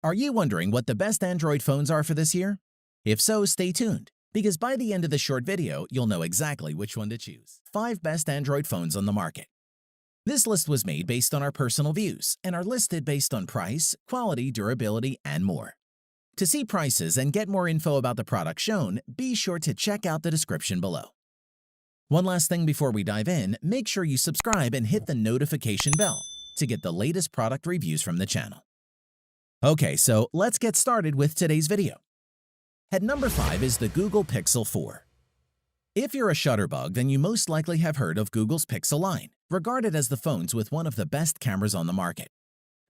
Are you wondering what the best Android phones are for this year? If so, stay tuned, because by the end of the short video, you'll know exactly which one to choose. 5 best Android phones on the market. This list was made based on our personal views and are listed based on price, quality, durability, and more. To see prices and get more info about the product shown, be sure to check out the description below. One last thing before we dive in, make sure you subscribe and hit the notification bell to get the latest product reviews from the channel. Okay, so let's get started with today's video. At number 5 is the Google Pixel 4. If you're a shutterbug, then you most likely have heard of Google's Pixel line, regarded as the phones with one of the best cameras on the market.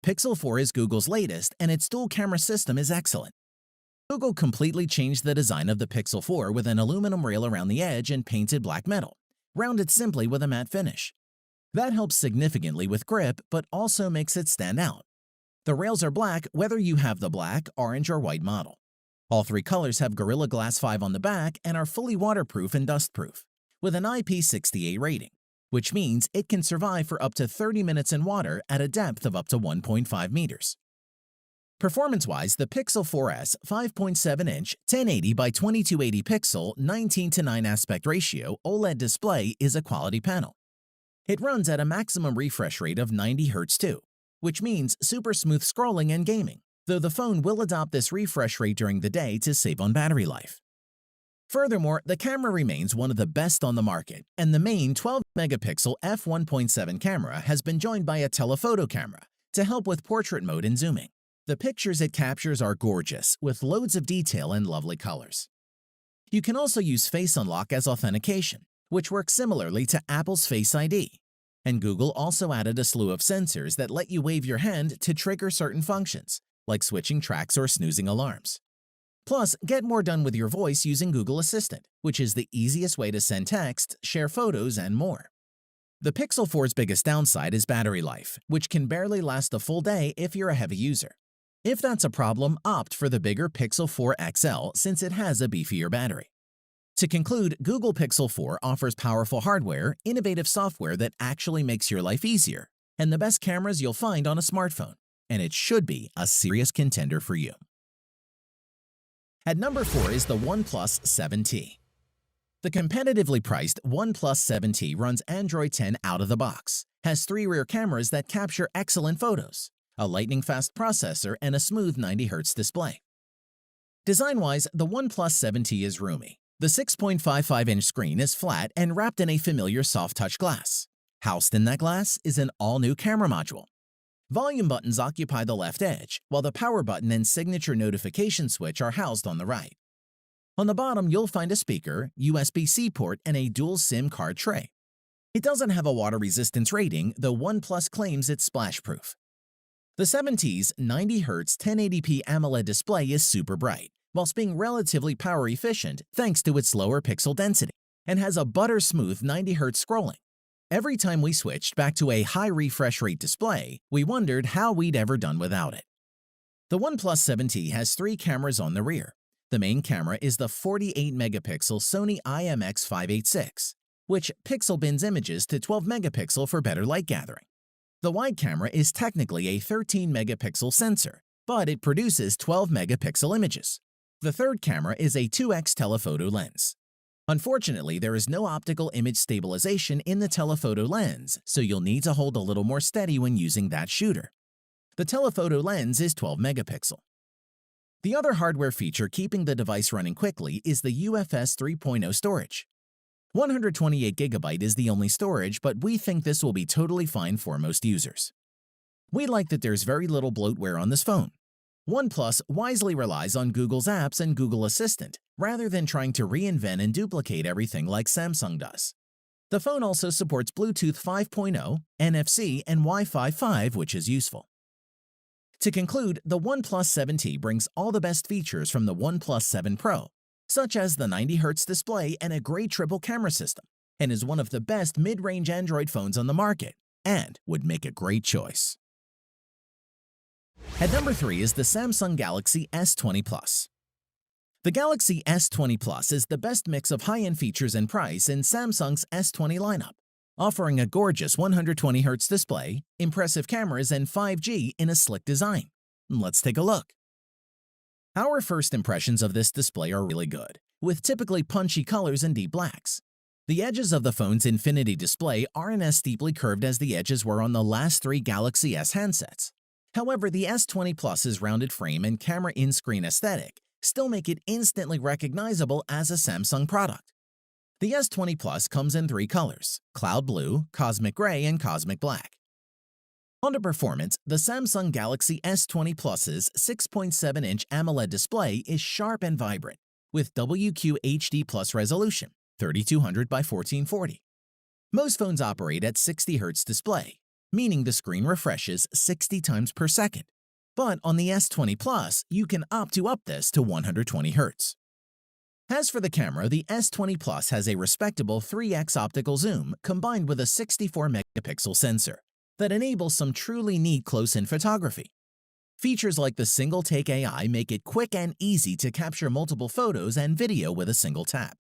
Pixel 4 is Google's latest, and its dual camera system is excellent. Google completely changed the design of the Pixel 4 with an aluminum rail around the edge and painted black metal, rounded simply with a matte finish. That helps significantly with grip, but also makes it stand out. The rails are black whether you have the black, orange, or white model. All 3 colors have Gorilla Glass 5 on the back and are fully waterproof and dustproof, with an IP68 rating, which means it can survive for up to 30 minutes in water at a depth of up to 1.5 meters. Performance-wise, the Pixel 4S 5.7-inch 1080 by 2280 pixel 19:9 aspect ratio OLED display is a quality panel. It runs at a maximum refresh rate of 90 Hz too, which means super smooth scrolling and gaming, though the phone will adopt this refresh rate during the day to save on battery life. Furthermore, the camera remains one of the best on the market, and the main 12-megapixel f1.7 camera has been joined by a telephoto camera to help with portrait mode and zooming. The pictures it captures are gorgeous, with loads of detail and lovely colors. You can also use Face Unlock as authentication, which works similarly to Apple's Face ID. And Google also added a slew of sensors that let you wave your hand to trigger certain functions, like switching tracks or snoozing alarms. Plus, get more done with your voice using Google Assistant, which is the easiest way to send text, share photos, and more. The Pixel 4's biggest downside is battery life, which can barely last a full day if you're a heavy user. If that's a problem, opt for the bigger Pixel 4 XL since it has a beefier battery. To conclude, Google Pixel 4 offers powerful hardware, innovative software that actually makes your life easier, and the best cameras you'll find on a smartphone, and it should be a serious contender for you. At number 4 is the OnePlus 7T. The competitively priced OnePlus 7T runs Android 10 out of the box, has 3 rear cameras that capture excellent photos, a lightning-fast processor, and a smooth 90 Hz display. Design-wise, the OnePlus 7T is roomy. The 6.55-inch screen is flat and wrapped in a familiar soft-touch glass. Housed in that glass is an all-new camera module. Volume buttons occupy the left edge, while the power button and signature notification switch are housed on the right. On the bottom, you'll find a speaker, USB-C port, and a dual SIM card tray. It doesn't have a water resistance rating, though OnePlus claims it's splash-proof. The 7T's 90 Hz 1080p AMOLED display is super bright, whilst being relatively power efficient thanks to its lower pixel density, and has a butter-smooth 90 Hz scrolling. Every time we switched back to a high refresh rate display, we wondered how we'd ever done without it. The OnePlus 7T has 3 cameras on the rear. The main camera is the 48-megapixel Sony IMX586, which pixel bins images to 12 megapixel for better light gathering. The wide camera is technically a 13-megapixel sensor, but it produces 12-megapixel images. The third camera is a 2x telephoto lens. Unfortunately, there is no optical image stabilization in the telephoto lens, so you'll need to hold a little more steady when using that shooter. The telephoto lens is 12 megapixel. The other hardware feature keeping the device running quickly is the UFS 3.0 storage. 128GB is the only storage, but we think this will be totally fine for most users. We like that there's very little bloatware on this phone. OnePlus wisely relies on Google's apps and Google Assistant, rather than trying to reinvent and duplicate everything like Samsung does. The phone also supports Bluetooth 5.0, NFC, and Wi-Fi 5, which is useful. To conclude, the OnePlus 7T brings all the best features from the OnePlus 7 Pro, such as the 90 Hz display and a great triple camera system, and is one of the best mid-range Android phones on the market, and would make a great choice. At number 3 is the Samsung Galaxy S20 Plus. The Galaxy S20 Plus is the best mix of high-end features and price in Samsung's S20 lineup, offering a gorgeous 120Hz display, impressive cameras, and 5G in a slick design. Let's take a look. Our first impressions of this display are really good, with typically punchy colors and deep blacks. The edges of the phone's Infinity display aren't as steeply curved as the edges were on the last three Galaxy S handsets. However, the S20 Plus's rounded frame and camera in-screen aesthetic still make it instantly recognizable as a Samsung product. The S20 Plus comes in three colors: cloud blue, cosmic gray, and cosmic black. Onto performance, the Samsung Galaxy S20 Plus's 6.7-inch AMOLED display is sharp and vibrant, with WQHD Plus resolution, 3200 by 1440. Most phones operate at 60 Hz display, meaning the screen refreshes 60 times per second. But on the S20 Plus, you can opt to up this to 120 Hz. As for the camera, the S20 Plus has a respectable 3x optical zoom combined with a 64-megapixel sensor that enables some truly neat close-in photography. Features like the single-take AI make it quick and easy to capture multiple photos and video with a single tap.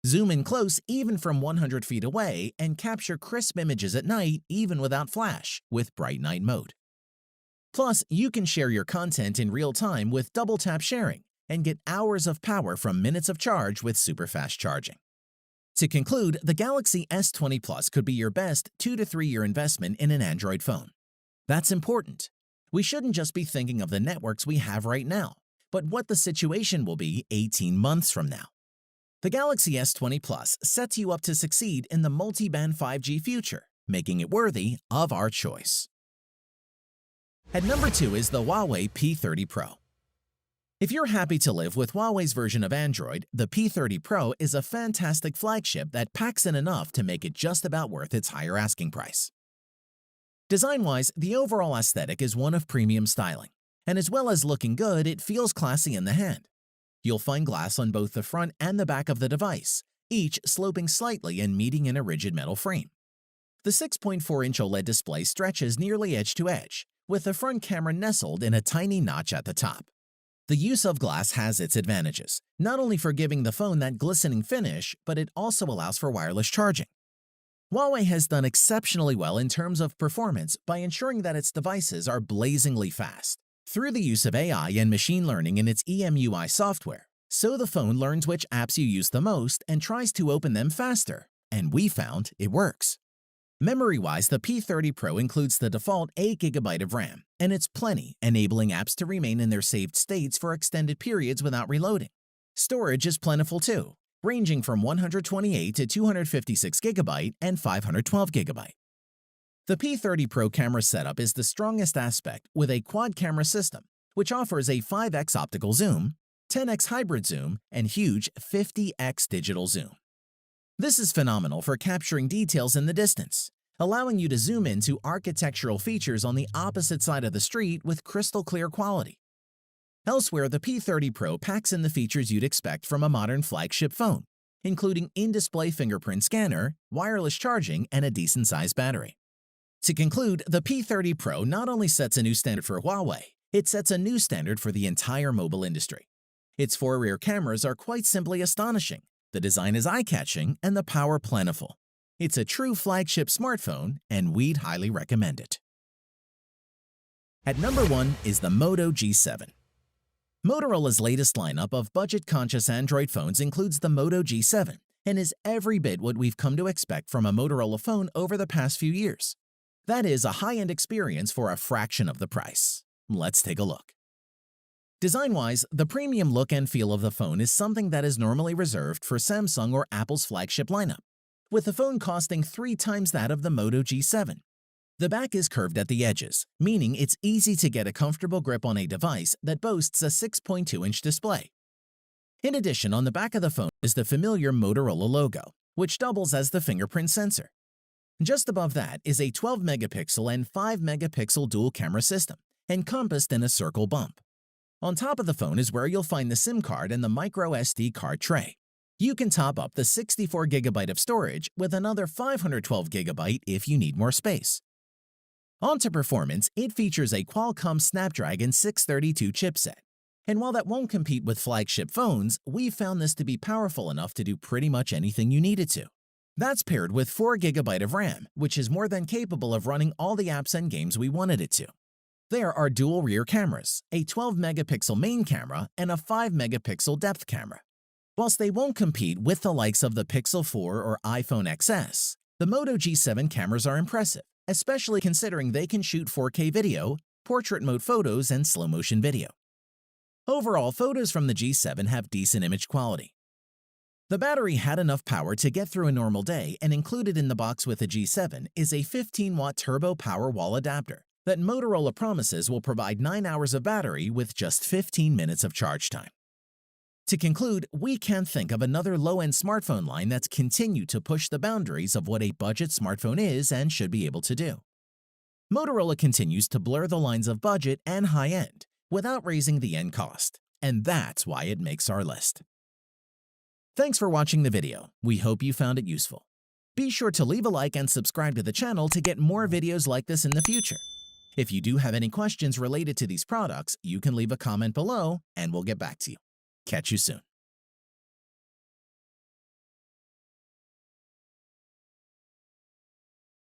Zoom in close even from 100 feet away and capture crisp images at night even without flash with bright night mode. Plus, you can share your content in real time with double-tap sharing and get hours of power from minutes of charge with super fast charging. To conclude, the Galaxy S20 Plus could be your best 2 to 3 year investment in an Android phone. That's important. We shouldn't just be thinking of the networks we have right now, but what the situation will be 18 months from now. The Galaxy S20 Plus sets you up to succeed in the multi-band 5G future, making it worthy of our choice. At number 2 is the Huawei P30 Pro. If you're happy to live with Huawei's version of Android, the P30 Pro is a fantastic flagship that packs in enough to make it just about worth its higher asking price. Design-wise, the overall aesthetic is one of premium styling, and as well as looking good, it feels classy in the hand. You'll find glass on both the front and the back of the device, each sloping slightly and meeting in a rigid metal frame. The 6.4-inch OLED display stretches nearly edge to edge, with the front camera nestled in a tiny notch at the top. The use of glass has its advantages, not only for giving the phone that glistening finish, but it also allows for wireless charging. Huawei has done exceptionally well in terms of performance by ensuring that its devices are blazingly fast through the use of AI and machine learning in its EMUI software, so the phone learns which apps you use the most and tries to open them faster, and we found it works. Memory-wise, the P30 Pro includes the default 8GB of RAM, and it's plenty, enabling apps to remain in their saved states for extended periods without reloading. Storage is plentiful too, ranging from 128 to 256GB and 512GB. The P30 Pro camera setup is the strongest aspect with a quad-camera system, which offers a 5x optical zoom, 10x hybrid zoom, and huge 50x digital zoom. This is phenomenal for capturing details in the distance, allowing you to zoom into architectural features on the opposite side of the street with crystal-clear quality. Elsewhere, the P30 Pro packs in the features you'd expect from a modern flagship phone, including in-display fingerprint scanner, wireless charging, and a decent-sized battery. To conclude, the P30 Pro not only sets a new standard for Huawei, it sets a new standard for the entire mobile industry. Its 4 rear cameras are quite simply astonishing, the design is eye-catching, and the power plentiful. It's a true flagship smartphone, and we'd highly recommend it. At number 1 is the Moto G7. Motorola's latest lineup of budget-conscious Android phones includes the Moto G7 and is every bit what we've come to expect from a Motorola phone over the past few years. That is a high-end experience for a fraction of the price. Let's take a look. Design-wise, the premium look and feel of the phone is something that is normally reserved for Samsung or Apple's flagship lineup, with the phone costing 3 times that of the Moto G7. The back is curved at the edges, meaning it's easy to get a comfortable grip on a device that boasts a 6.2-inch display. In addition, on the back of the phone is the familiar Motorola logo, which doubles as the fingerprint sensor. Just above that is a 12-megapixel and 5-megapixel dual-camera system, encompassed in a circle bump. On top of the phone is where you'll find the SIM card and the micro SD card tray. You can top up the 64GB of storage with another 512GB if you need more space. Onto performance, it features a Qualcomm Snapdragon 632 chipset. And while that won't compete with flagship phones, we've found this to be powerful enough to do pretty much anything you need it to. That's paired with 4GB of RAM, which is more than capable of running all the apps and games we wanted it to. There are dual rear cameras, a 12-megapixel main camera, and a 5-megapixel depth camera. Whilst they won't compete with the likes of the Pixel 4 or iPhone XS, the Moto G7 cameras are impressive, especially considering they can shoot 4K video, portrait mode photos, and slow-motion video. Overall, photos from the G7 have decent image quality. The battery had enough power to get through a normal day, and included in the box with the G7 is a 15-watt turbo power wall adapter that Motorola promises will provide 9 hours of battery with just 15 minutes of charge time. To conclude, we can't think of another low-end smartphone line that's continued to push the boundaries of what a budget smartphone is and should be able to do. Motorola continues to blur the lines of budget and high-end without raising the end cost, and that's why it makes our list. Thanks for watching the video. We hope you found it useful. Be sure to leave a like and subscribe to the channel to get more videos like this in the future. If you do have any questions related to these products, you can leave a comment below and we'll get back to you. Catch you soon.